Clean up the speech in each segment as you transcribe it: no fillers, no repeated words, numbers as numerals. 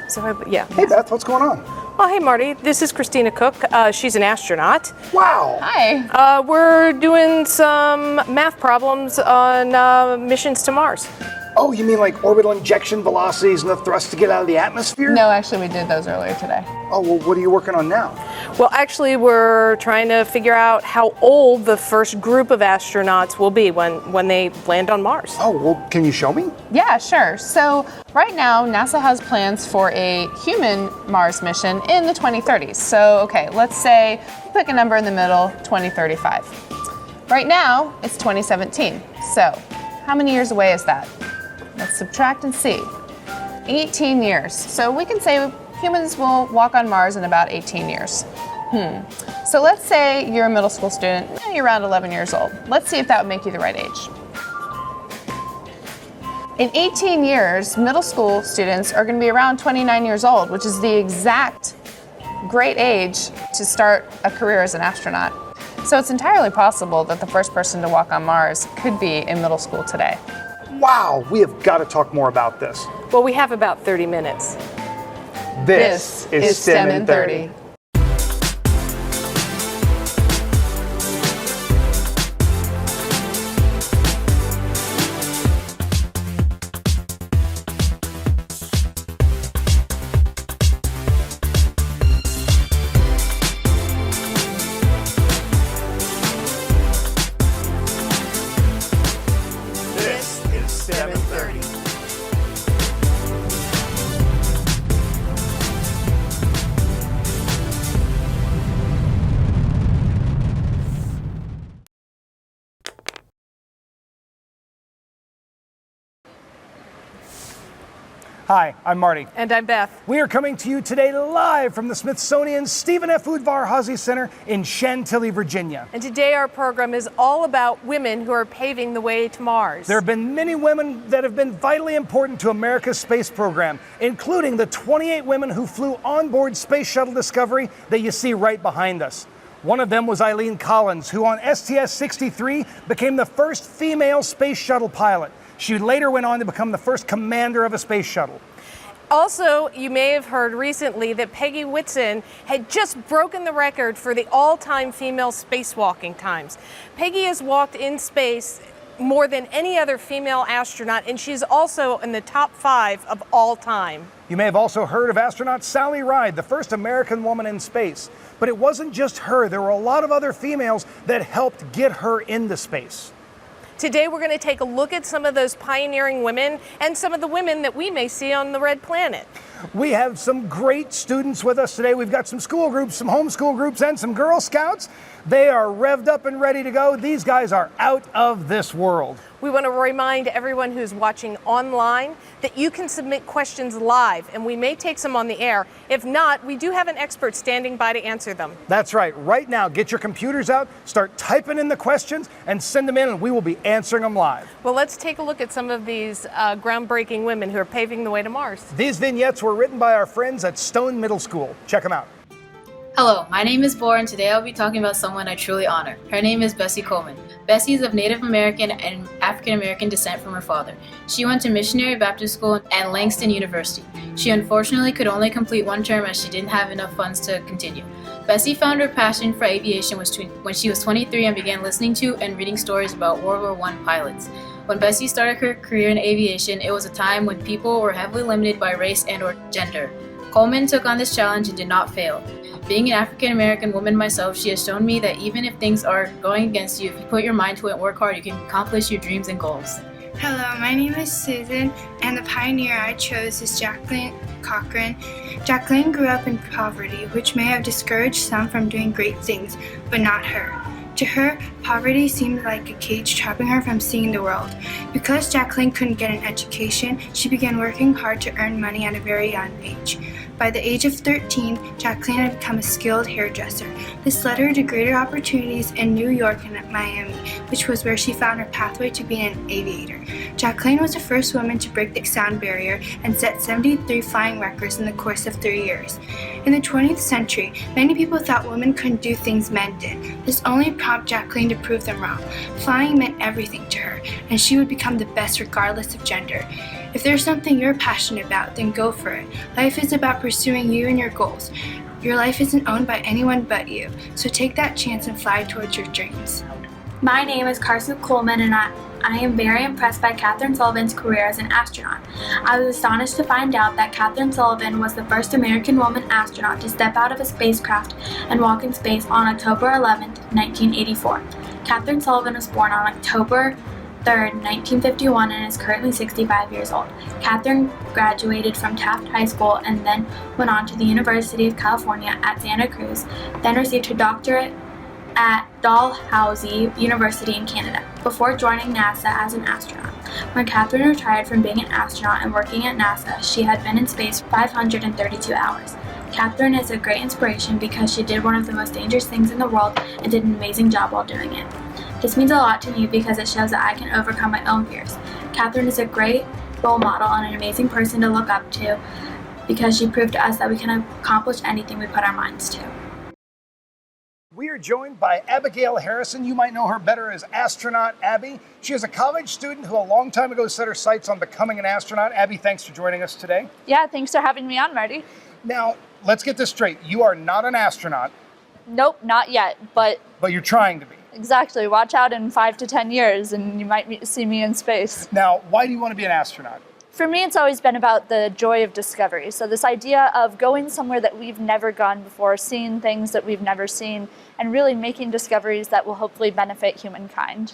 So, yeah. Hey, Beth, what's going on? Oh, hey, Marty. This is Christina Cook. She's an astronaut. Wow. Hi. We're doing some math problems on missions to Mars. Oh, you mean like orbital injection velocities and the thrust to get out of the atmosphere? No, actually, we did those earlier today. Oh, well, what are you working on now? Well, actually, we're trying to figure out how old the first group of astronauts will be when they land on Mars. Oh, well, can you show me? Yeah, sure. So right now, NASA has plans for a human Mars mission in the 2030s. So, okay, let's say, pick a number in the middle, 2035. Right now, it's 2017. So how many years away is that? Let's subtract and see. 18 years. So we can say humans will walk on Mars in about 18 years. So let's say you're a middle school student, you're around 11 years old. Let's see if that would make you the right age. In 18 years, middle school students are going to be around 29 years old, which is the exact great age to start a career as an astronaut. So it's entirely possible that the first person to walk on Mars could be in middle school today. Wow, we have got to talk more about this. Well, we have about 30 minutes. This is STEM in 30. This is STEM in 30. Hi, I'm Marty. And I'm Beth. We are coming to you today live from the Smithsonian Stephen F. Udvar-Hazy Center in Chantilly, Virginia. And today our program is all about women who are paving the way to Mars. There have been many women that have been vitally important to America's space program, including the 28 women who flew onboard Space Shuttle Discovery that you see right behind us. One of them was Eileen Collins, who on STS-63 became the first female space shuttle pilot. She later went on to become the first commander of a space shuttle. Also, you may have heard recently that Peggy Whitson had just broken the record for the all-time female spacewalking times. Peggy has walked in space more than any other female astronaut, and she's also in the top 5 of all time. You may have also heard of astronaut Sally Ride, the first American woman in space. But it wasn't just her. There were a lot of other females that helped get her into space. Today we're going to take a look at some of those pioneering women and some of the women that we may see on the Red Planet. We have some great students with us today. We've got some school groups, some homeschool groups, and some Girl Scouts. They are revved up and ready to go. These guys are out of this world. We want to remind everyone who's watching online that you can submit questions live, and we may take some on the air. If not, we do have an expert standing by to answer them. That's right. Right now, get your computers out, start typing in the questions, and send them in, and we will be answering them live. Well, let's take a look at some of these groundbreaking women who are paving the way to Mars. These vignettes were written by our friends at Stone Middle School. Check them out. Hello, my name is Bor, and today I'll be talking about someone I truly honor. Her name is Bessie Coleman. Bessie is of Native American and African American descent from her father. She went to Missionary Baptist School and Langston University. She unfortunately could only complete one term as she didn't have enough funds to continue. Bessie found her passion for aviation when she was 23 and began listening to and reading stories about World War I pilots. When Bessie started her career in aviation, it was a time when people were heavily limited by race and/or gender. Coleman took on this challenge and did not fail. Being an African American woman myself, she has shown me that even if things are going against you, if you put your mind to it and work hard, you can accomplish your dreams and goals. Hello, my name is Susan, and the pioneer I chose is Jacqueline Cochran. Jacqueline grew up in poverty, which may have discouraged some from doing great things, but not her. To her, poverty seemed like a cage trapping her from seeing the world. Because Jacqueline couldn't get an education, she began working hard to earn money at a very young age. By the age of 13, Jacqueline had become a skilled hairdresser. This led her to greater opportunities in New York and Miami, which was where she found her pathway to being an aviator. Jacqueline was the first woman to break the sound barrier and set 73 flying records in the course of 3 years. In the 20th century, many people thought women couldn't do things men did. This only prompted Jacqueline to prove them wrong. Flying meant everything to her, and she would become the best regardless of gender. If there's something you're passionate about, then go for it. Life is about pursuing you and your goals. Your life isn't owned by anyone but you, so take that chance and fly towards your dreams. My name is Carson Coleman, and I am very impressed by Catherine Sullivan's career as an astronaut. I was astonished to find out that Catherine Sullivan was the first American woman astronaut to step out of a spacecraft and walk in space on October 11, 1984. Catherine Sullivan was born on October 3rd, 1951, and is currently 65 years old. Catherine graduated from Taft High School and then went on to the University of California at Santa Cruz, then received her doctorate at Dalhousie University in Canada, before joining NASA as an astronaut. When Catherine retired from being an astronaut and working at NASA, she had been in space 532 hours. Catherine is a great inspiration because she did one of the most dangerous things in the world and did an amazing job while doing it. This means a lot to me because it shows that I can overcome my own fears. Catherine is a great role model and an amazing person to look up to because she proved to us that we can accomplish anything we put our minds to. We are joined by Abigail Harrison. You might know her better as Astronaut Abby. She is a college student who a long time ago set her sights on becoming an astronaut. Abby, thanks for joining us today. Yeah, thanks for having me on, Marty. Now, let's get this straight. You are not an astronaut, Nope, not yet, but but you're trying to be. exactly. Watch out in 5 to 10 years and you might see me in space. Now, why do you want to be an astronaut? For me, it's always been about the joy of discovery. So this idea of going somewhere that we've never gone before, seeing things that we've never seen, and really making discoveries that will hopefully benefit humankind.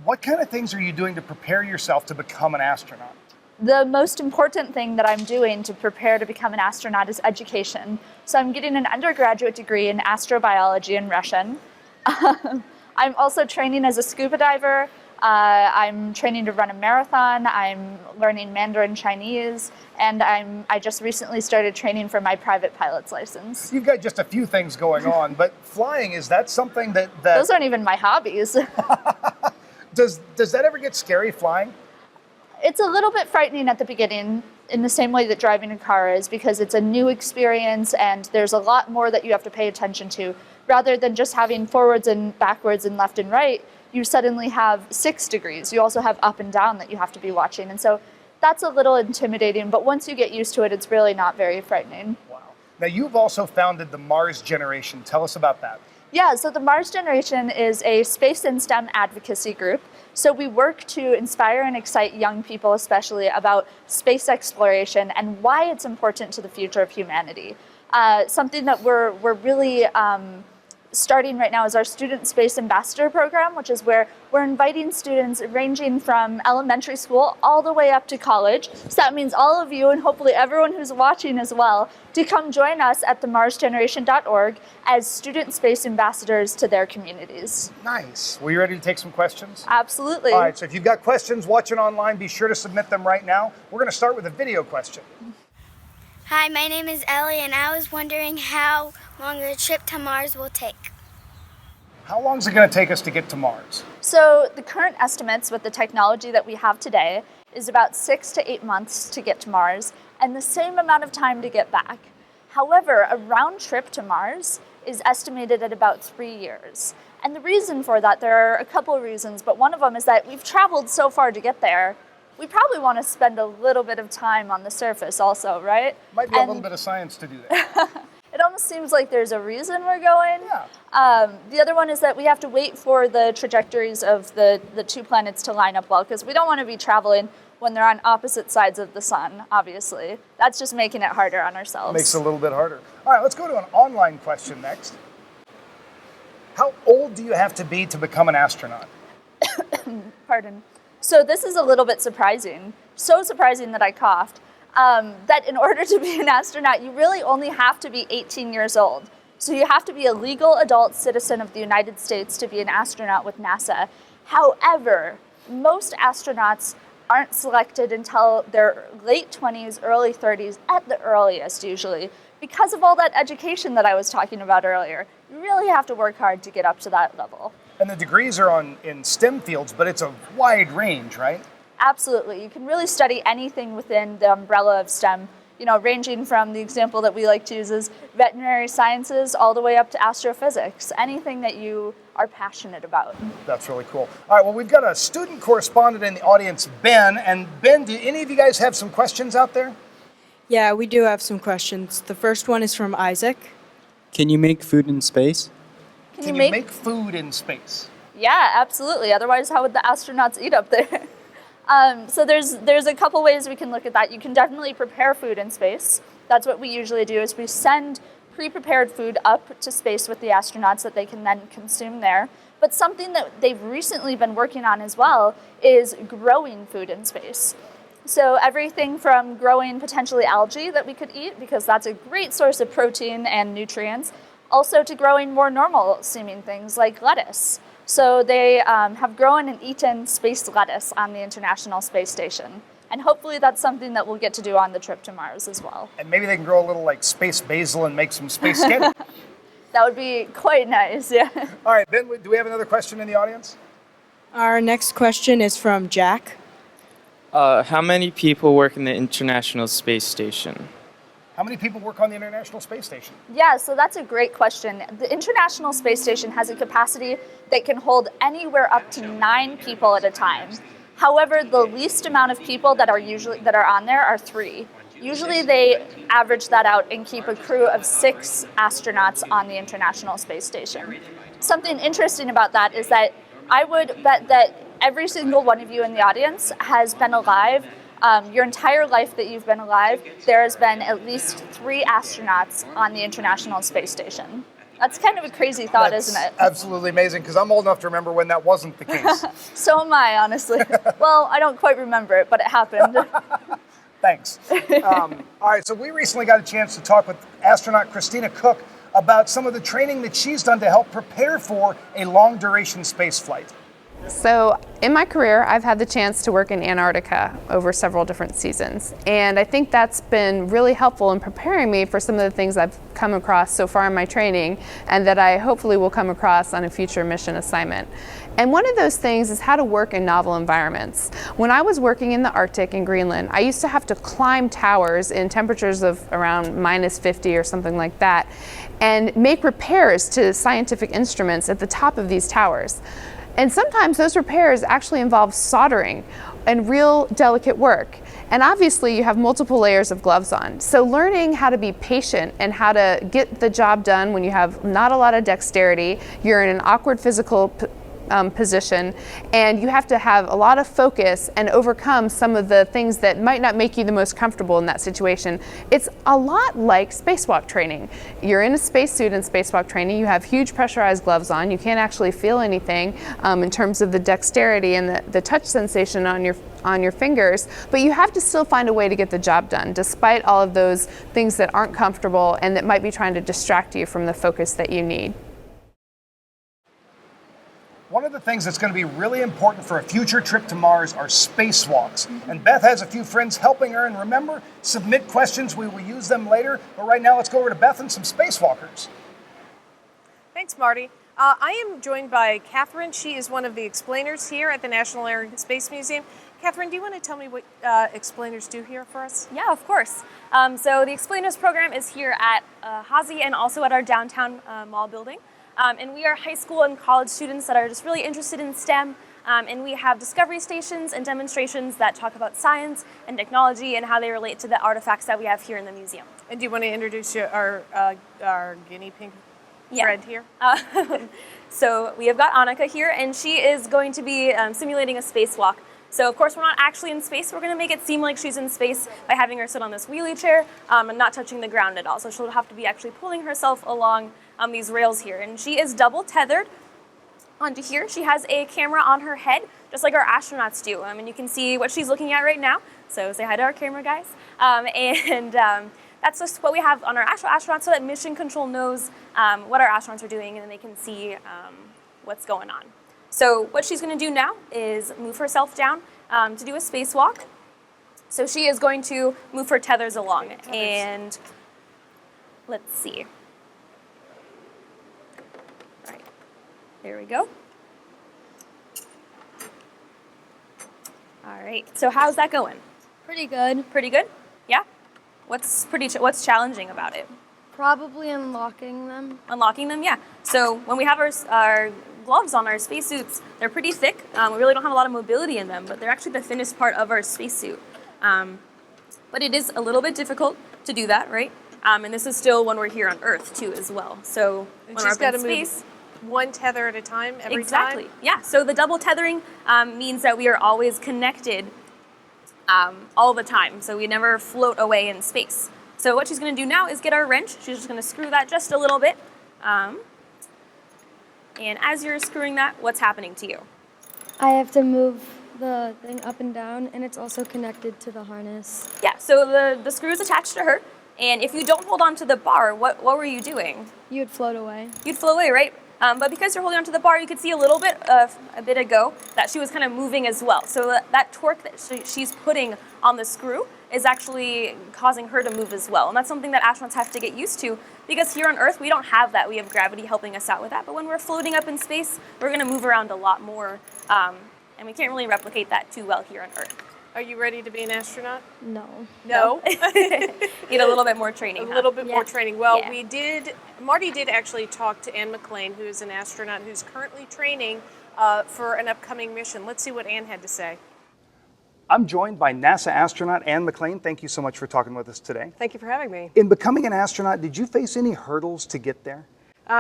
What kind of things are you doing to prepare yourself to become an astronaut? The most important thing that I'm doing to prepare to become an astronaut is education. So I'm getting an undergraduate degree in astrobiology and Russian. I'm also training as a scuba diver. I'm training to run a marathon. I'm learning Mandarin Chinese, and I just recently started training for my private pilot's license. You've got just a few things going on, but flying, is that something that Those aren't even my hobbies. does that ever get scary, flying? It's a little bit frightening at the beginning, in the same way that driving a car is, because it's a new experience and there's a lot more that you have to pay attention to. Rather than just having forwards and backwards and left and right, you suddenly have 6 degrees. You also have up and down that you have to be watching. And so that's a little intimidating, but once you get used to it, it's really not very frightening. Wow. Now, you've also founded the Mars Generation. Tell us about that. Yeah, so the Mars Generation is a space and STEM advocacy group. So we work to inspire and excite young people, especially about space exploration and why it's important to the future of humanity. Something that we're really starting right now is our Student Space Ambassador program, which is where we're inviting students ranging from elementary school all the way up to college. So that means all of you and hopefully everyone who's watching as well to come join us at themarsgeneration.org as Student Space Ambassadors to their communities. Nice. Well, you ready to take some questions? Absolutely. All right, so if you've got questions watching online, be sure to submit them right now. We're going to start with a video question. Hi, my name is Ellie, and I was wondering how long the trip to Mars will take. How long is it going to take us to get to Mars? So the current estimates with the technology that we have today is about 6 to 8 months to get to Mars and the same amount of time to get back. However, a round trip to Mars is estimated at about 3 years. And the reason for that, there are a couple of reasons, but one of them is that we've traveled so far to get there, we probably want to spend a little bit of time on the surface also, right? Might be a little bit of science to do that. It almost seems like there's a reason we're going. Yeah. The other one is that we have to wait for the trajectories of the 2 planets to line up well, because we don't want to be traveling when they're on opposite sides of the sun, obviously. That's just making it harder on ourselves. Makes it a little bit harder. All right, let's go to an online question next. How old do you have to be to become an astronaut? Pardon. So this is a little bit surprising. So surprising that I coughed. That in order to be an astronaut, you really only have to be 18 years old. So you have to be a legal adult citizen of the United States to be an astronaut with NASA. However, most astronauts aren't selected until their late 20s, early 30s, at the earliest usually, because of all that education that I was talking about earlier. You really have to work hard to get up to that level. And the degrees are in STEM fields, but it's a wide range, right? Absolutely. You can really study anything within the umbrella of STEM. ranging from the example that we like to use is veterinary sciences all the way up to astrophysics, anything that you are passionate about. That's really cool. All right, well, we've got a student correspondent in the audience, Ben. And Ben, do any of you guys have some questions out there? Yeah, we do have some questions. The first one is from Isaac. Can you make food in space? Can you make food in space? Yeah, absolutely. Otherwise, how would the astronauts eat up there? So there's a couple ways we can look at that. You can definitely prepare food in space. That's what we usually do, is we send pre-prepared food up to space with the astronauts that they can then consume there. But something that they've recently been working on as well is growing food in space. So everything from growing potentially algae that we could eat, because that's a great source of protein and nutrients, also to growing more normal seeming things like lettuce. So they have grown and eaten space lettuce on the International Space Station. And hopefully that's something that we'll get to do on the trip to Mars as well. And maybe they can grow a little like space basil and make some space skin. That would be quite nice, yeah. All right, Ben, do we have another question in the audience? Our next question is from Jack. How many people work in the International Space Station? How many people work on the International Space Station? Yeah, so that's a great question. The International Space Station has a capacity that can hold anywhere up to 9 people at a time. However, the least amount of people that are on there are 3. Usually they average that out and keep a crew of 6 astronauts on the International Space Station. Something interesting about that is that I would bet that every single one of you in the audience has been alive. Your entire life that you've been alive, there has been at least 3 astronauts on the International Space Station. That's kind of a crazy thought, isn't it? Absolutely amazing, because I'm old enough to remember when that wasn't the case. So am I, honestly. Well, I don't quite remember it, but it happened. Thanks. All right, so we recently got a chance to talk with astronaut Christina Cook about some of the training that she's done to help prepare for a long-duration space flight. So in my career, I've had the chance to work in Antarctica over several different seasons. And I think that's been really helpful in preparing me for some of the things I've come across so far in my training, and that I hopefully will come across on a future mission assignment. And one of those things is how to work in novel environments. When I was working in the Arctic in Greenland, I used to have to climb towers in temperatures of around -50 or something like that, and make repairs to scientific instruments at the top of these towers. And sometimes those repairs actually involve soldering and real delicate work. And obviously you have multiple layers of gloves on. So learning how to be patient and how to get the job done when you have not a lot of dexterity, you're in an awkward physical position, and you have to have a lot of focus and overcome some of the things that might not make you the most comfortable in that situation. It's a lot like spacewalk training. You're in a spacesuit in spacewalk training, you have huge pressurized gloves on, you can't actually feel anything in terms of the dexterity and the touch sensation on your fingers, but you have to still find a way to get the job done, despite all of those things that aren't comfortable and that might be trying to distract you from the focus that you need. One of the things that's going to be really important for a future trip to Mars are spacewalks. And Beth has a few friends helping her. And remember, submit questions. We will use them later. But right now, let's go over to Beth and some spacewalkers. Thanks, Marty. I am joined by Catherine. She is one of the explainers here at the National Air and Space Museum. Catherine, do you want to tell me what explainers do here for us? Yeah, of course. So the explainers program is here at Hazy and also at our downtown mall building. And we are high school and college students that are just really interested in STEM. And we have discovery stations and demonstrations that talk about science and technology and how they relate to the artifacts that we have here in the museum. And do you want to introduce our guinea pig friend here? So we have got Annika here, and she is going to be simulating a spacewalk. So of course we're not actually in space. We're going to make it seem like she's in space by having her sit on this wheelie chair and not touching the ground at all. So she'll have to be actually pulling herself along these rails here. And she is double tethered onto here. She has a camera on her head, just like our astronauts do. And you can see what she's looking at right now. So say hi to our camera guys. That's just what we have on our actual astronauts, so that mission control knows what our astronauts are doing, and then they can see what's going on. So what she's going to do now is move herself down to do a spacewalk. So she is going to move her tethers along. And let's see. All right, there we go. All right, so how's that going? Pretty good. Pretty good? Yeah? What's challenging about it? Probably unlocking them. Unlocking them, yeah. So when we have our gloves on our spacesuits, they're pretty thick. We really don't have a lot of mobility in them, but they're actually the thinnest part of our spacesuit. But it is a little bit difficult to do that, right? And this is still when we're here on Earth too, as well. So when we're up in space, one tether at a time every exactly. time? Yeah. So the double tethering means that we are always connected all the time. So we never float away in space. So what she's going to do now is get our wrench. She's just going to screw that just a little bit. And as you're screwing that, what's happening to you? I have to move the thing up and down, and it's also connected to the harness. Yeah, so the screw is attached to her. And if you don't hold on to the bar, what were you doing? You'd float away. You'd float away, right? But because you're holding onto the bar, you could see a bit ago that she was kind of moving as well. So that torque that she's putting on the screw is actually causing her to move as well. And that's something that astronauts have to get used to, because here on Earth, we don't have that. We have gravity helping us out with that. But when we're floating up in space, we're going to move around a lot more. And we can't really replicate that too well here on Earth. Are you ready to be an astronaut? No. No? Need a little bit more training. A little bit more training. Well, Yeah. Marty did actually talk to Anne McLean, who is an astronaut who's currently training for an upcoming mission. Let's see what Anne had to say. I'm joined by NASA astronaut Anne McLean. Thank you so much for talking with us today. Thank you for having me. In becoming an astronaut, did you face any hurdles to get there?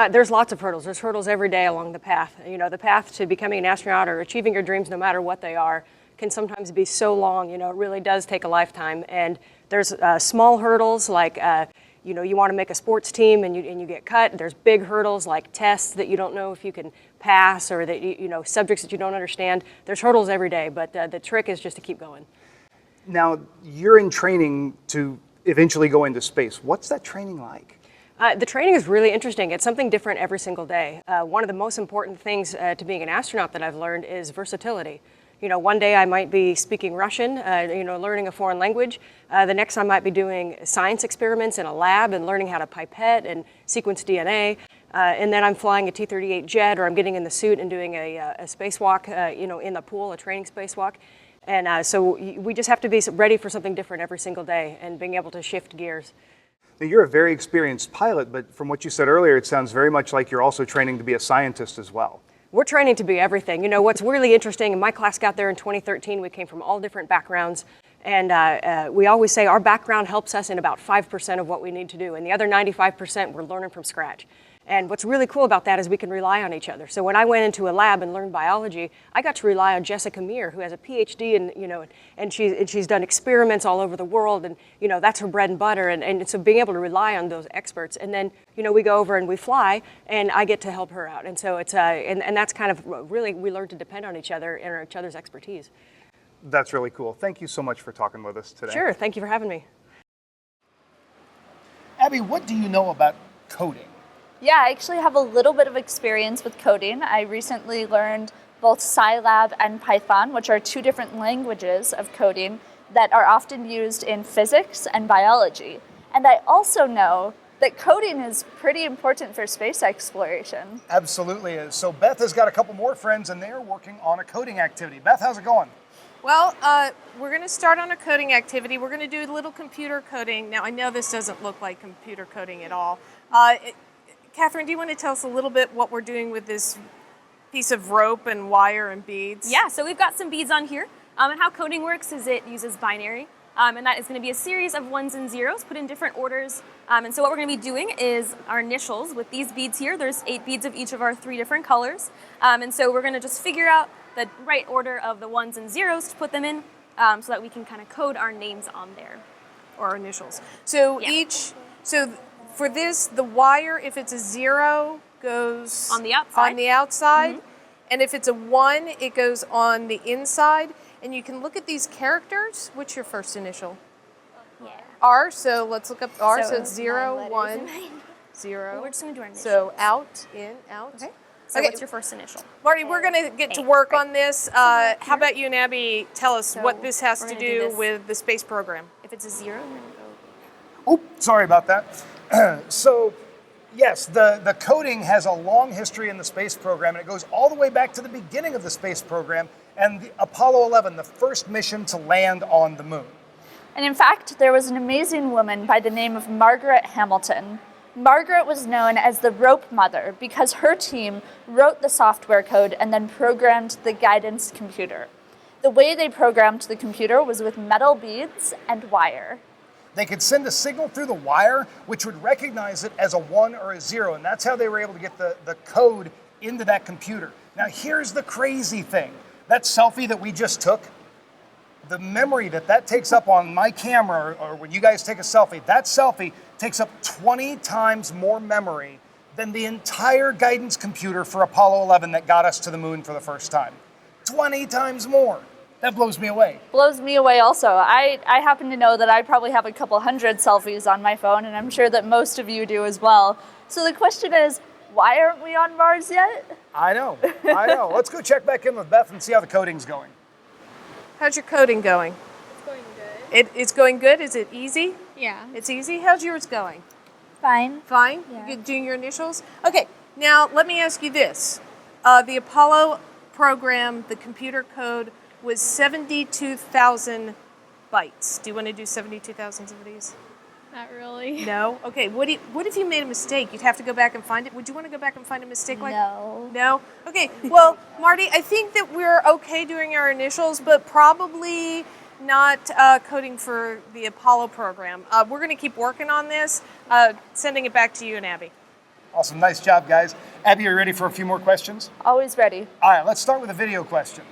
There's lots of hurdles. There's hurdles every day along the path. You know, the path to becoming an astronaut or achieving your dreams, no matter what they are, can sometimes be so long. You know, it really does take a lifetime. And there's small hurdles like, you know, you want to make a sports team and you get cut. There's big hurdles like tests that you don't know if you can pass, or that, you know, subjects that you don't understand. There's hurdles every day, but the trick is just to keep going. Now, you're in training to eventually go into space. What's that training like? The training is really interesting. It's something different every single day. One of the most important things to being an astronaut that I've learned is versatility. You know, one day I might be speaking Russian, you know, learning a foreign language. The next I might be doing science experiments in a lab and learning how to pipette and sequence DNA. And then I'm flying a T-38 jet, or I'm getting in the suit and doing a spacewalk, you know, in the pool, a training spacewalk. And so we just have to be ready for something different every single day and being able to shift gears. Now, you're a very experienced pilot, but from what you said earlier, it sounds very much like you're also training to be a scientist as well. We're training to be everything. You know, what's really interesting, and my class got there in 2013, we came from all different backgrounds, and we always say our background helps us in about 5% of what we need to do, and the other 95% we're learning from scratch. And what's really cool about that is we can rely on each other. So when I went into a lab and learned biology, I got to rely on Jessica Meir, who has a PhD in, you know, and she's done experiments all over the world, and, you know, that's her bread and butter. And so being able to rely on those experts, and then, you know, we go over and we fly, and I get to help her out. And so it's and that's kind of really, we learn to depend on each other and each other's expertise. That's really cool. Thank you so much for talking with us today. Sure, thank you for having me. Abby, what do you know about coding? Yeah, I actually have a little bit of experience with coding. I recently learned both Scilab and Python, which are two different languages of coding that are often used in physics and biology. And I also know that coding is pretty important for space exploration. Absolutely is. So Beth has got a couple more friends, and they're working on a coding activity. Beth, how's it going? Well, we're going to start on a coding activity. We're going to do a little computer coding. Now, I know this doesn't look like computer coding at all. Catherine, do you want to tell us a little bit what we're doing with this piece of rope and wire and beads? Yeah, so we've got some beads on here. And how coding works is it uses binary. And that is going to be a series of ones and zeros put in different orders. And so what we're going to be doing is our initials with these beads here. There's 8 beads of each of our 3 different colors. And so we're going to just figure out the right order of the ones and zeros to put them in, so that we can kind of code our names on there. Or our initials. So for this, the wire, if it's a 0, goes on the outside. Mm-hmm. And if it's a 1, it goes on the inside. And you can look at these characters. What's your first initial? Yeah. R, so let's look up R. So it's 9 0, 1, letters. 0. Well, we're just going to do our initials. So out, in, out. Okay. So what's your first initial? Marty, we're going to get to work on this. How about you and Abby tell us what this has to do with the space program? If it's a 0, then go. Oh, sorry about that. So, yes, the coding has a long history in the space program, and it goes all the way back to the beginning of the space program and the Apollo 11, the first mission to land on the moon. And in fact, there was an amazing woman by the name of Margaret Hamilton. Margaret was known as the rope mother because her team wrote the software code and then programmed the guidance computer. The way they programmed the computer was with metal beads and wire. They could send a signal through the wire, which would recognize it as a 1 or a 0, and that's how they were able to get the code into that computer. Now, here's the crazy thing. That selfie that we just took, the memory that takes up on my camera, or when you guys take a selfie, that selfie takes up 20 times more memory than the entire guidance computer for Apollo 11 that got us to the moon for the first time. 20 times more. That blows me away. Blows me away also. I happen to know that I probably have a couple hundred selfies on my phone, and I'm sure that most of you do as well. So the question is, why aren't we on Mars yet? I know. Let's go check back in with Beth and see how the coding's going. How's your coding going? It's going good. It's going good? Is it easy? Yeah. It's easy? How's yours going? Fine. Fine? Yeah. You doing your initials? Okay, now let me ask you this. The Apollo program, the computer code, was 72,000 bytes. Do you want to do 72,000 of these? Not really. No? Okay, what if you made a mistake? You'd have to go back and find it. Would you want to go back and find a mistake like that? No. No? Okay, well, Marty, I think that we're okay doing our initials, but probably not coding for the Apollo program. We're going to keep working on this, sending it back to you and Abby. Awesome, nice job, guys. Abby, are you ready for a few more questions? Always ready. All right, let's start with a video question.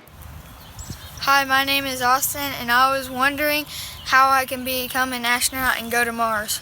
Hi, my name is Austin, and I was wondering how I can become an astronaut and go to Mars.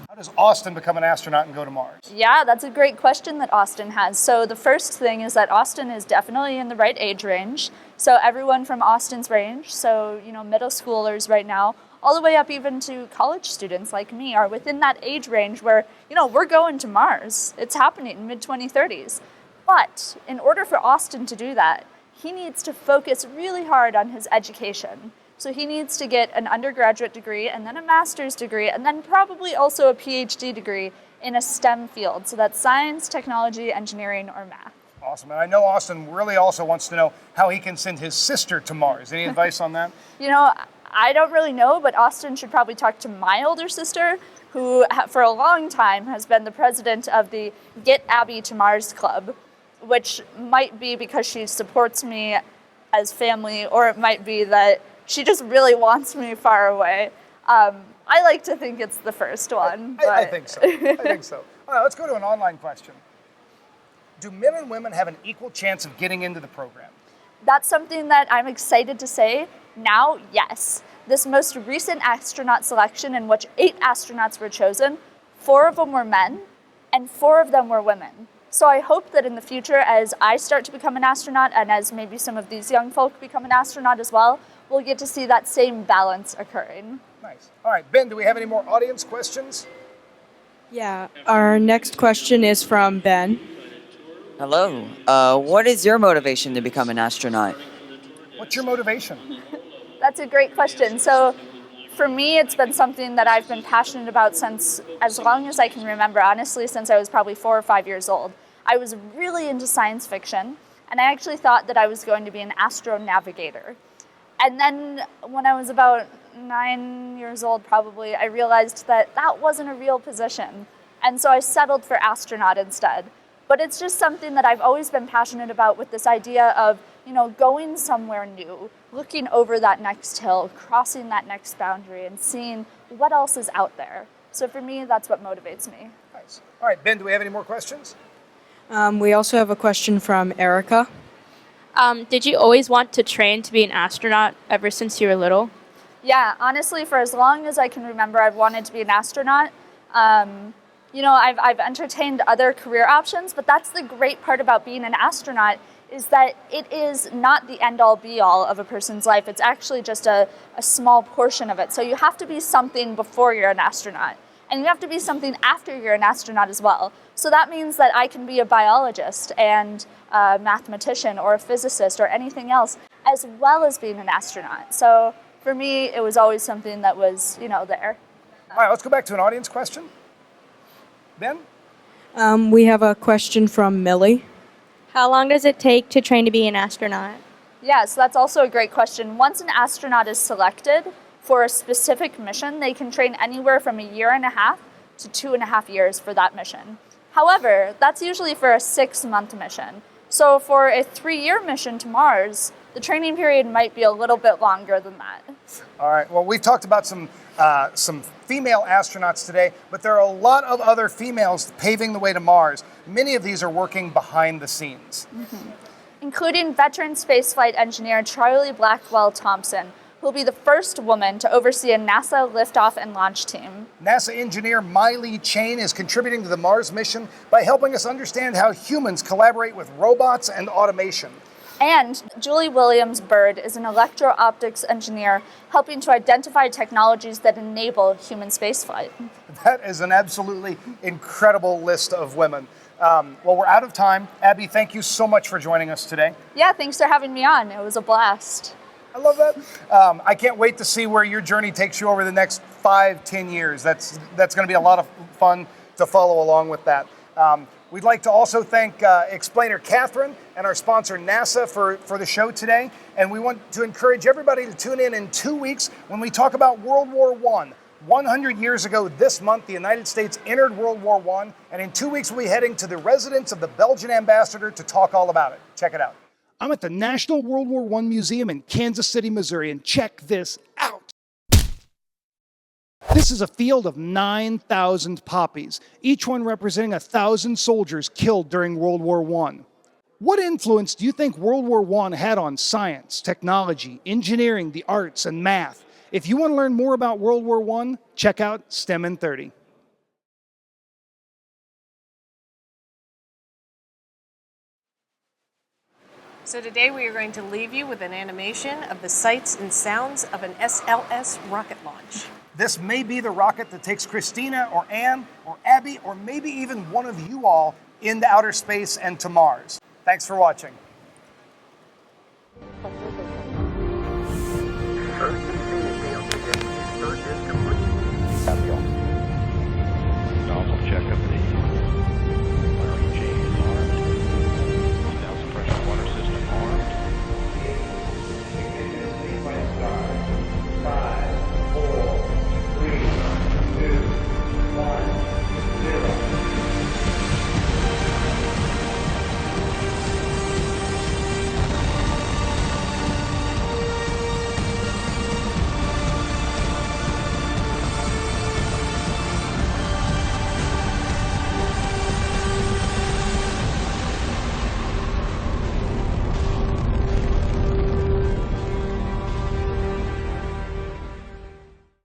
How does Austin become an astronaut and go to Mars? Yeah, that's a great question that Austin has. So the first thing is that Austin is definitely in the right age range. So everyone from Austin's range, so middle schoolers right now, all the way up even to college students like me are within that age range where, we're going to Mars. It's happening in mid-2030s. But in order for Austin to do that, he needs to focus really hard on his education. So he needs to get an undergraduate degree and then a master's degree and then probably also a PhD degree in a STEM field. So that's science, technology, engineering, or math. Awesome. And I know Austin really also wants to know how he can send his sister to Mars. Any advice on that? I don't really know, but Austin should probably talk to my older sister, who for a long time has been the president of the Get Abby to Mars Club, which might be because she supports me as family, or it might be that she just really wants me far away. I like to think it's the first one. I think so. All right, let's go to an online question. Do men and women have an equal chance of getting into the program? That's something that I'm excited to say now, yes. This most recent astronaut selection, in which 8 astronauts were chosen, 4 of them were men and 4 of them were women. So I hope that in the future, as I start to become an astronaut and as maybe some of these young folk become an astronaut as well, we'll get to see that same balance occurring. Nice. All right, Ben, do we have any more audience questions? Yeah, our next question is from Ben. Hello. What is your motivation to become an astronaut? What's your motivation? That's a great question. So for me, it's been something that I've been passionate about since as long as I can remember, honestly, since I was probably 4 or 5 years old. I was really into science fiction, and I actually thought that I was going to be an astronavigator. And then when I was about 9 years old, probably, I realized that that wasn't a real position. And so I settled for astronaut instead. But it's just something that I've always been passionate about, with this idea of, going somewhere new, looking over that next hill, crossing that next boundary, and seeing what else is out there. So for me, that's what motivates me. Nice. All right, Ben, do we have any more questions? We also have a question from Erica. Did you always want to train to be an astronaut ever since you were little? Yeah, honestly, for as long as I can remember, I've wanted to be an astronaut. I've entertained other career options, but that's the great part about being an astronaut, is that it is not the end-all be-all of a person's life. It's actually just a small portion of it. So you have to be something before you're an astronaut, and you have to be something after you're an astronaut as well. So that means that I can be a biologist and a mathematician or a physicist or anything else, as well as being an astronaut. So for me, it was always something that was, there. All right, let's go back to an audience question. Ben? We have a question from Millie. How long does it take to train to be an astronaut? Yeah, so that's also a great question. Once an astronaut is selected, for a specific mission, they can train anywhere from 1.5 years to 2.5 years for that mission. However, that's usually for a 6-month mission. So for a 3-year mission to Mars, the training period might be a little bit longer than that. All right, well, we've talked about some female astronauts today, but there are a lot of other females paving the way to Mars. Many of these are working behind the scenes. Including veteran spaceflight engineer Charlie Blackwell Thompson, who will be the first woman to oversee a NASA liftoff and launch team. NASA engineer Miley Chain is contributing to the Mars mission by helping us understand how humans collaborate with robots and automation. And Julie Williams-Byrd is an electro-optics engineer helping to identify technologies that enable human spaceflight. That is an absolutely incredible list of women. Well, we're out of time. Abby, thank you so much for joining us today. Yeah, thanks for having me on. It was a blast. I love that. I can't wait to see where your journey takes you over the next 5-10 years. That's going to be a lot of fun to follow along with that. We'd like to also thank explainer Catherine and our sponsor NASA for the show today. And we want to encourage everybody to tune in 2 weeks when we talk about World War I. 100 years ago this month, the United States entered World War I, and in 2 weeks we'll be heading to the residence of the Belgian ambassador to talk all about it. Check it out. I'm at the National World War I Museum in Kansas City, Missouri, and check this out. This is a field of 9,000 poppies, each one representing 1,000 soldiers killed during World War I. What influence do you think World War I had on science, technology, engineering, the arts, and math? If you want to learn more about World War I, check out STEM in 30. So today we are going to leave you with an animation of the sights and sounds of an SLS rocket launch. This may be the rocket that takes Christina or Anne or Abby or maybe even one of you all into outer space and to Mars. Thanks for watching.